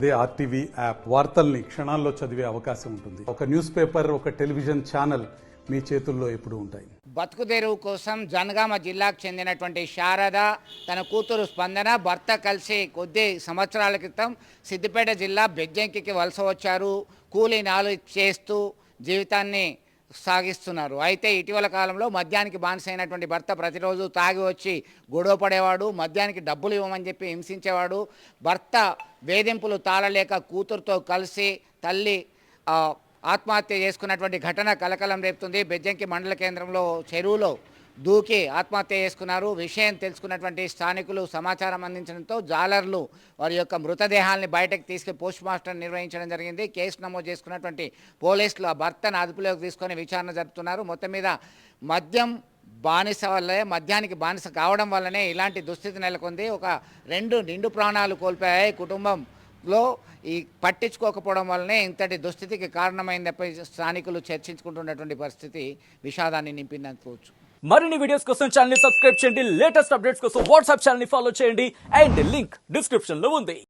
అదే RTV app వార్తల్ని క్షణాల్లో చదివే అవకాశం ఉంటుంది. ఒక న్యూస్ పేపర్, ఒక టెలివిజన్ ఛానల్ మీ చేతుల్లో ఎప్పుడూ ఉంటాయి. బతుకుదెరువు కోసం జనగామ జిల్లాకు చెందినటువంటి శారద, తన కూతురు స్పందన, భర్త కలిసి కొద్ది సంవత్సరాల క్రితం సిద్దిపేట జిల్లా బెజ్జంకికి వలస వచ్చారు. కూలీ నాలు చేస్తూ జీవితాన్ని సాగిస్తున్నారు. అయితే ఇటీవల కాలంలో మద్యానికి బానిసైనటువంటి భర్త ప్రతిరోజు తాగి వచ్చి గొడవ పడేవాడు, మద్యానికి డబ్బులు ఇవ్వమని చెప్పి హింసించేవాడు. భర్త వేధింపులు తాళలేక కూతురుతో కలిసి తల్లి ఆత్మహత్య చేసుకున్నటువంటి ఘటన కలకలం రేపుతుంది. బెజ్జంకి మండల కేంద్రంలో చెరువులో దూకి ఆత్మహత్య చేసుకున్నారు. విషయం తెలుసుకున్నటువంటి స్థానికులు సమాచారం అందించడంతో జాలర్లు వారి యొక్క మృతదేహాల్ని బయటకు తీసుకుని పోస్ట్ మార్టం నిర్వహించడం జరిగింది. కేసు నమోదు చేసుకున్నటువంటి పోలీసులు ఆ భర్తను అదుపులోకి తీసుకొని విచారణ జరుపుతున్నారు. మొత్తం మీద మద్యానికి బానిస కావడం వల్లనే ఇలాంటి దుస్థితి నెలకొంది. ఒక 2 నిండు ప్రాణాలు కోల్పోయాయి. కుటుంబంలో ఈ పట్టించుకోకపోవడం వల్లనే ఇంతటి దుస్థితికి కారణమైందపై స్థానికులు చర్చించుకుంటున్నటువంటి పరిస్థితి విషాదాన్ని నింపిందనుకోవచ్చు. మరిన్ని వీడియోస్ కోసం ఛానల్ ని సబ్స్క్రైబ్ చేయండి. లేటెస్ట్ అప్డేట్స్ కోసం వాట్సాప్ ఛానల్ ని ఫాలో చేయండి. అండ్ లింక్ డిస్క్రిప్షన్ లో ఉంది.